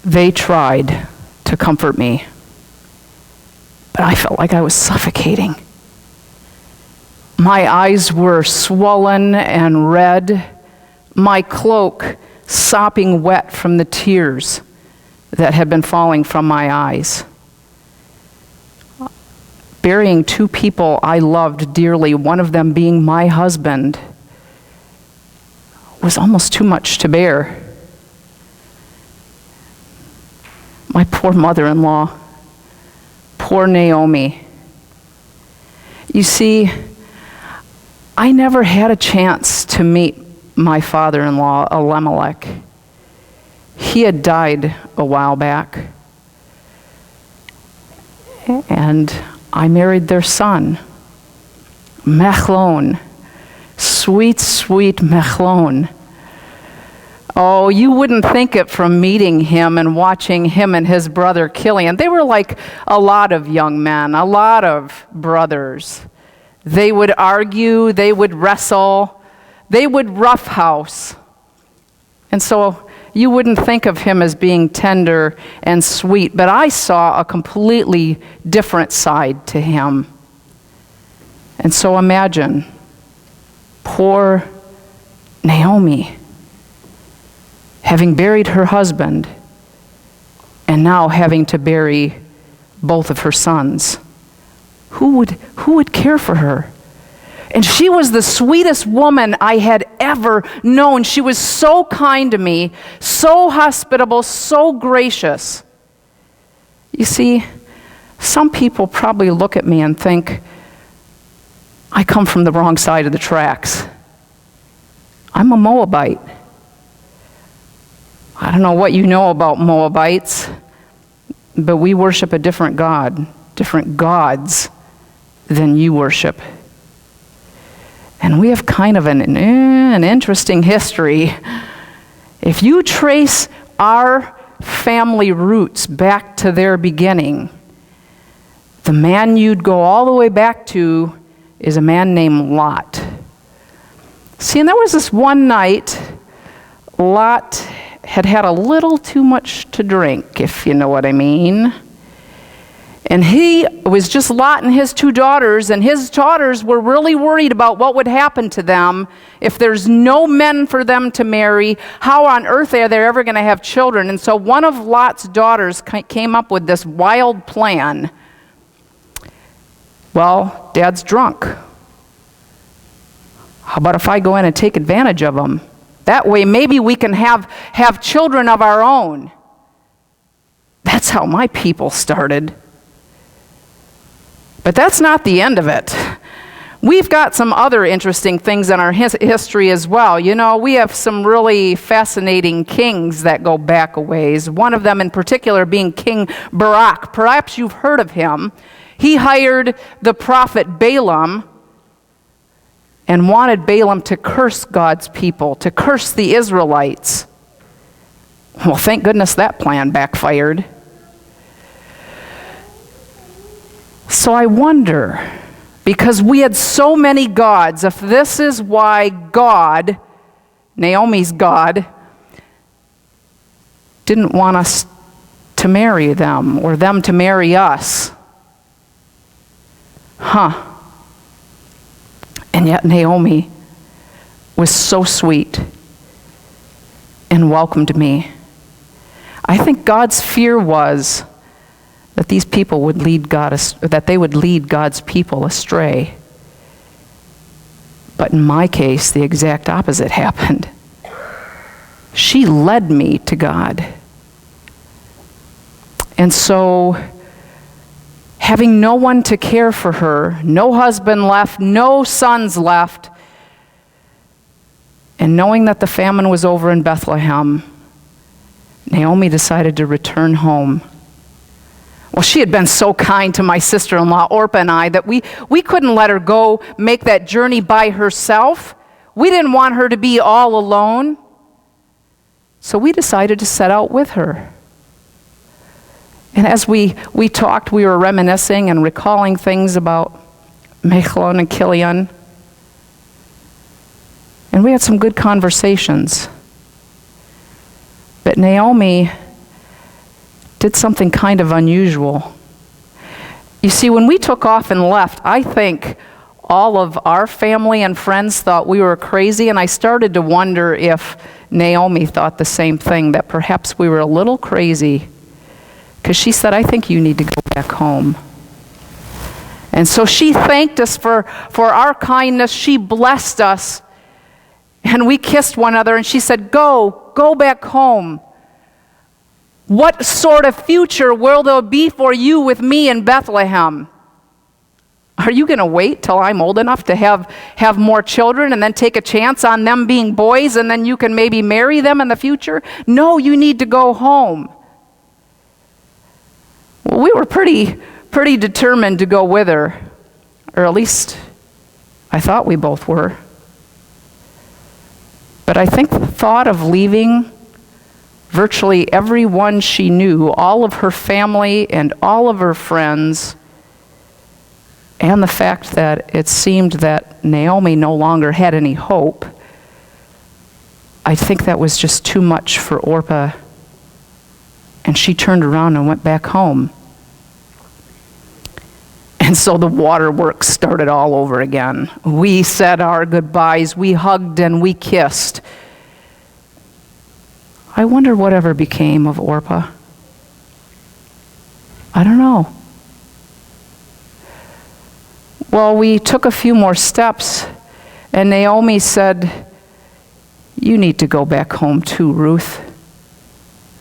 They tried to comfort me, but I felt like I was suffocating. My eyes were swollen and red, my cloak sopping wet from the tears that had been falling from my eyes. Burying two people I loved dearly, one of them being my husband, was almost too much to bear. My poor mother-in-law, poor Naomi. You see, I never had a chance to meet my father-in-law, Elimelech. He had died a while back. And I married their son, Machlon. Sweet, sweet Machlon. Oh, you wouldn't think it from meeting him and watching him and his brother Kilian. They were like a lot of young men, a lot of brothers. They would argue, they would wrestle, they would roughhouse. And so you wouldn't think of him as being tender and sweet, but I saw a completely different side to him. And so imagine, poor Naomi, having buried her husband, and now having to bury both of her sons. Who would care for her? And she was the sweetest woman I had ever known. She was so kind to me, so hospitable, so gracious. You see, some people probably look at me and think, I come from the wrong side of the tracks. I'm a Moabite. I don't know what you know about Moabites, but we worship a different God, different gods than you worship. And we have kind of an interesting history. If you trace our family roots back to their beginning, the man you'd go all the way back to is a man named Lot. See, and there was this one night, Lot had had a little too much to drink, if you know what I mean. And he was just Lot and his two daughters, and his daughters were really worried about what would happen to them if there's no men for them to marry. How on earth are they ever going to have children? And so one of Lot's daughters came up with this wild plan. Well, Dad's drunk. How about if I go in and take advantage of him? That way, maybe we can have children of our own. That's how my people started. But that's not the end of it. We've got some other interesting things in our history as well. You know, we have some really fascinating kings that go back a ways. One of them in particular being King Barak. Perhaps you've heard of him. He hired the prophet Balaam and wanted Balaam to curse God's people, to curse the Israelites. Well, thank goodness that plan backfired. So I wonder, because we had so many gods, if this is why God, Naomi's God, didn't want us to marry them or them to marry us. And yet Naomi was so sweet and welcomed me. I think God's fear was that these people would lead God's people astray. But in my case, the exact opposite happened. She led me to God. And so, having no one to care for her, no husband left, no sons left, and knowing that the famine was over in Bethlehem, Naomi decided to return home. Well, she had been so kind to my sister-in-law, Orpah, and I, that we couldn't let her go make that journey by herself. We didn't want her to be all alone. So we decided to set out with her. And as we talked, we were reminiscing and recalling things about Machlon and Kilian. And we had some good conversations. But Naomi did something kind of unusual. You see, when we took off and left, I think all of our family and friends thought we were crazy, and I started to wonder if Naomi thought the same thing, that perhaps we were a little crazy, because she said, I think you need to go back home. And so she thanked us for our kindness. She blessed us, and we kissed one another, and she said, go back home. What sort of future will there be for you with me in Bethlehem? Are you going to wait till I'm old enough to have more children and then take a chance on them being boys and then you can maybe marry them in the future? No, you need to go home. Well, we were pretty determined to go with her, or at least I thought we both were. But I think the thought of leaving virtually everyone she knew, all of her family and all of her friends, and the fact that it seemed that Naomi no longer had any hope, I think that was just too much for Orpah. And she turned around and went back home. And so the waterworks started all over again. We said our goodbyes, we hugged and we kissed. I wonder whatever became of Orpah. I don't know. Well, we took a few more steps, and Naomi said, you need to go back home too, Ruth.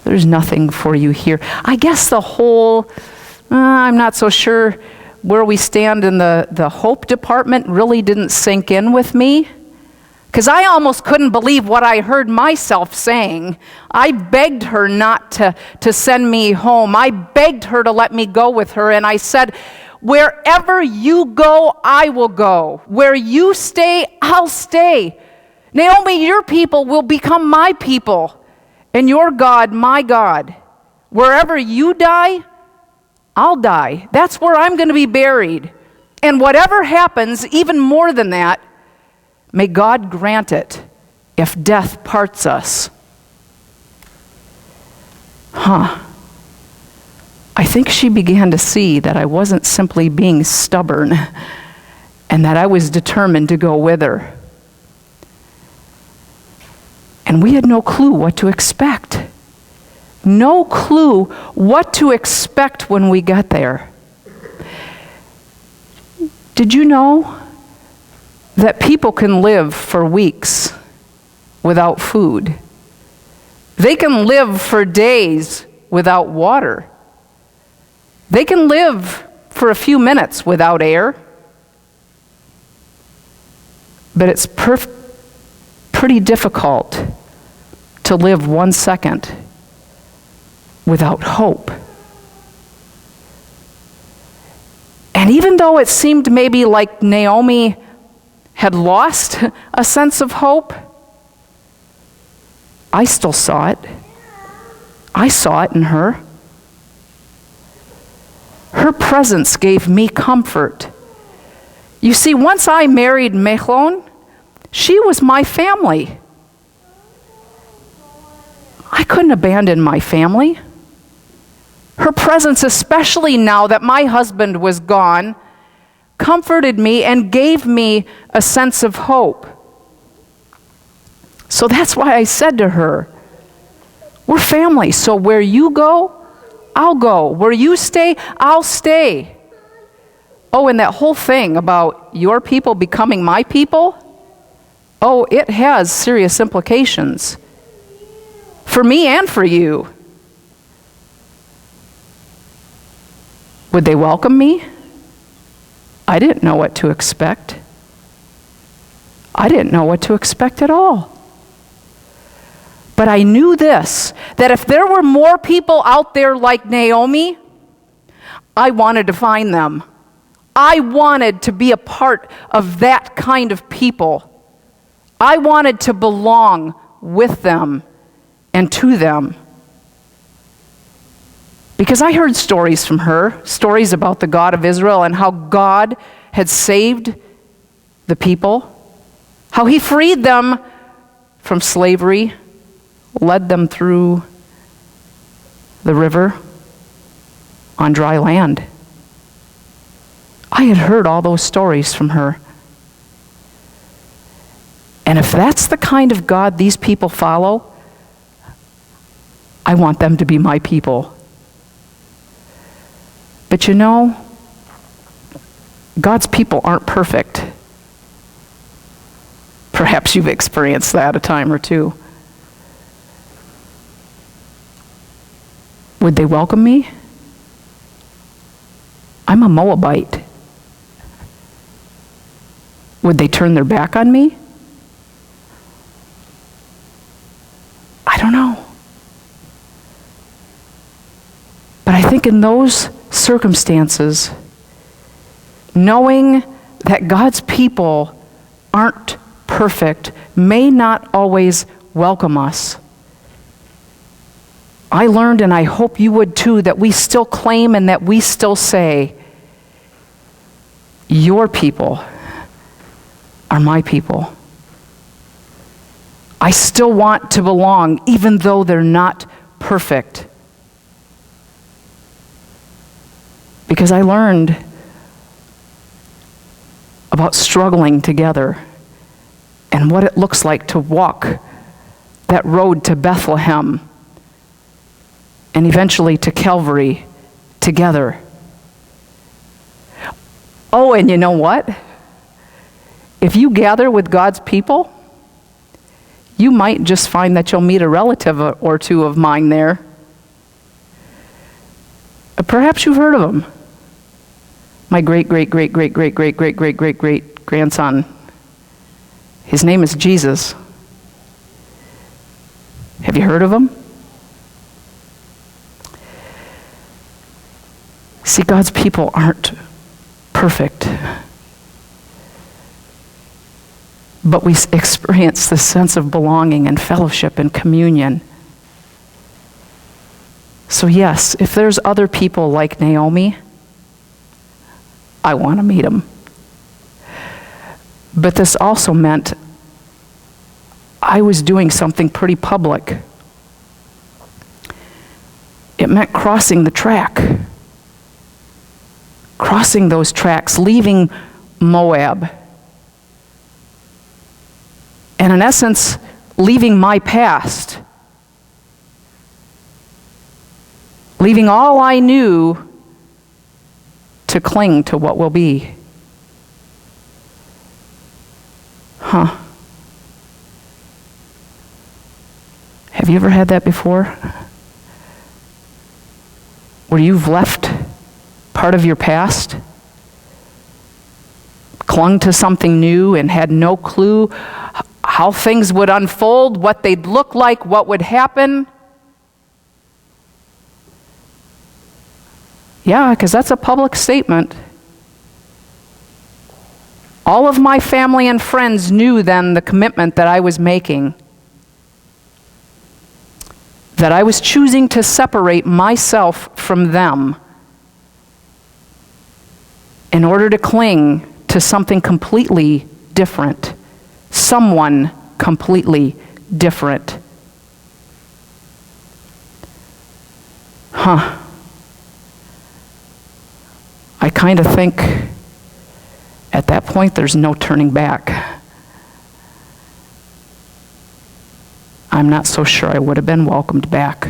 There's nothing for you here. I guess the whole, I'm not so sure where we stand in the hope department really didn't sink in with me, because I almost couldn't believe what I heard myself saying. I begged her not to send me home. I begged her to let me go with her, and I said, wherever you go, I will go. Where you stay, I'll stay. Naomi, your people will become my people, and your God, my God. Wherever you die, I'll die. That's where I'm going to be buried. And whatever happens, even more than that, may God grant it if death parts us. I think she began to see that I wasn't simply being stubborn and that I was determined to go with her. And we had no clue what to expect. No clue what to expect when we got there. Did you know that people can live for weeks without food? They can live for days without water. They can live for a few minutes without air. But it's pretty difficult to live 1 second without hope. And even though it seemed maybe like Naomi had lost a sense of hope, I still saw it. I saw it in her. Her presence gave me comfort. You see, once I married Mahlon, she was my family. I couldn't abandon my family. Her presence, especially now that my husband was gone, comforted me and gave me a sense of hope. So that's why I said to her, we're family, so where you go, I'll go. Where you stay, I'll stay. Oh, and that whole thing about your people becoming my people, oh, it has serious implications for me and for you. Would they welcome me? I didn't know what to expect. I didn't know what to expect at all. But I knew this, that if there were more people out there like Naomi, I wanted to find them. I wanted to be a part of that kind of people. I wanted to belong with them and to them. Because I heard stories from her, stories about the God of Israel and how God had saved the people, how he freed them from slavery, led them through the river, on dry land. I had heard all those stories from her. And if that's the kind of God these people follow, I want them to be my people. But you know, God's people aren't perfect. Perhaps you've experienced that a time or two. Would they welcome me? I'm a Moabite. Would they turn their back on me? I don't know. But I think in those circumstances, knowing that God's people aren't perfect, may not always welcome us, I learned, and I hope you would too, that we still claim and that we still say, your people are my people. I still want to belong, even though they're not perfect. Because I learned about struggling together and what it looks like to walk that road to Bethlehem and eventually to Calvary together. Oh, and you know what? If you gather with God's people, you might just find that you'll meet a relative or two of mine there. Perhaps you've heard of them. My great-great-great-great-great-great-great-great-great grandson. His name is Jesus. Have you heard of him? See, God's people aren't perfect. But we experience this sense of belonging and fellowship and communion. So yes, if there's other people like Naomi, I want to meet them. But this also meant I was doing something pretty public. It meant crossing the track. Crossing those tracks, leaving Moab. And in essence, leaving my past. Leaving all I knew to cling to what will be. Have you ever had that before? Where you've left part of your past, clung to something new and had no clue how things would unfold, what they'd look like, what would happen. Yeah, because that's a public statement. All of my family and friends knew then the commitment that I was making, that I was choosing to separate myself from them in order to cling to something completely different, someone completely different. I kind of think at that point there's no turning back. I'm not so sure I would have been welcomed back.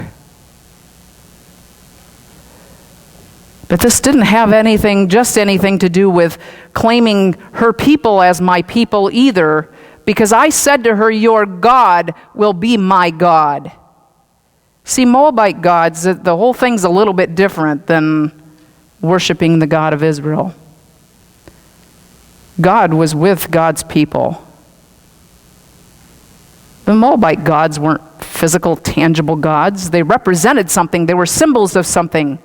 But this didn't have anything to do with claiming her people as my people either, because I said to her, your God will be my God. See, Moabite gods, the whole thing's a little bit different than worshiping the God of Israel. God was with God's people. The Moabite gods weren't physical, tangible gods. They represented something. They were symbols of something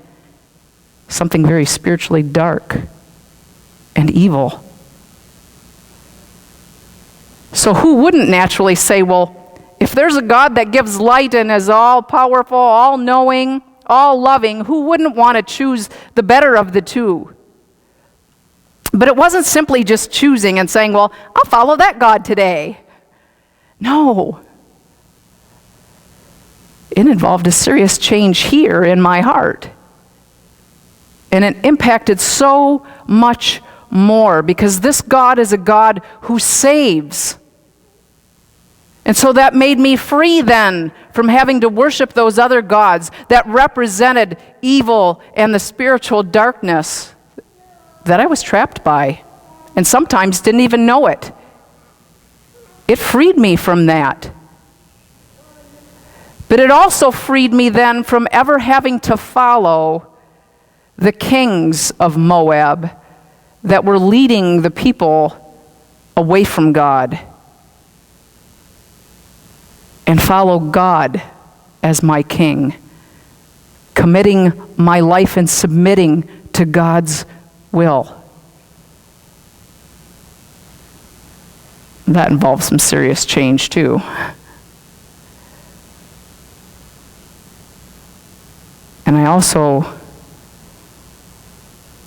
very spiritually dark and evil. So who wouldn't naturally say, well, if there's a God that gives light and is all-powerful, all-knowing, all-loving, who wouldn't want to choose the better of the two? But it wasn't simply just choosing and saying, well, I'll follow that God today. No. It involved a serious change here in my heart. And it impacted so much more because this God is a God who saves. And so that made me free then from having to worship those other gods that represented evil and the spiritual darkness that I was trapped by and sometimes didn't even know it. It freed me from that. But it also freed me then from ever having to follow the kings of Moab that were leading the people away from God, and follow God as my king, committing my life and submitting to God's will. That involves some serious change too. And I also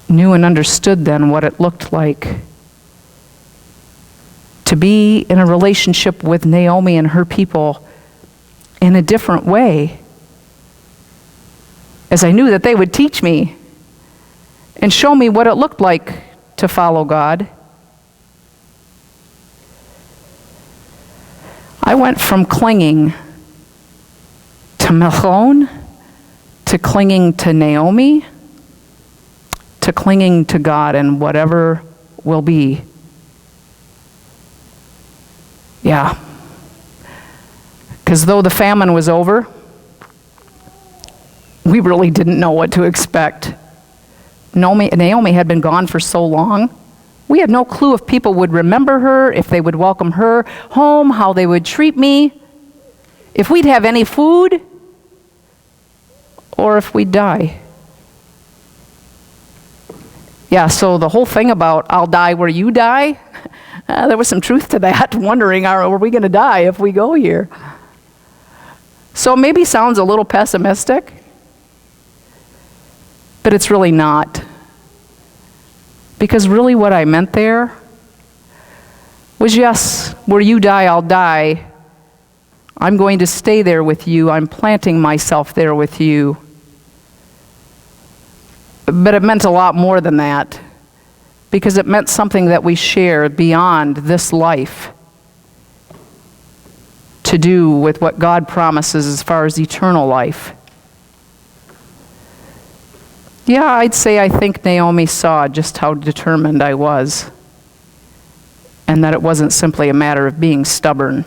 knew and understood then what it looked like to be in a relationship with Naomi and her people in a different way, as I knew that they would teach me and show me what it looked like to follow God. I went from clinging to Mahlon, to clinging to Naomi, to clinging to God and whatever will be. Yeah. Because though the famine was over, we really didn't know what to expect. Naomi had been gone for so long. We had no clue if people would remember her, if they would welcome her home, how they would treat me, if we'd have any food, or if we'd die. Yeah, so the whole thing about I'll die where you die, there was some truth to that, wondering, are we going to die if we go here? So maybe sounds a little pessimistic, but it's really not. Because really what I meant there was, yes, where you die, I'll die. I'm going to stay there with you. I'm planting myself there with you. But it meant a lot more than that, because it meant something that we share beyond this life to do with what God promises as far as eternal life. Yeah, I'd say I think Naomi saw just how determined I was, and that it wasn't simply a matter of being stubborn.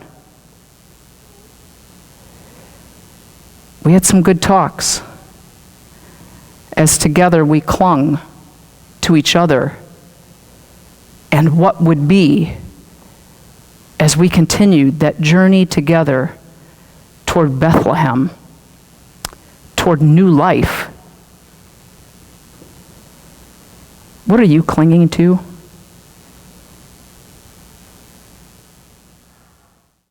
We had some good talks as together we clung to each other and what would be as we continued that journey together toward Bethlehem, toward new life. What are you clinging to?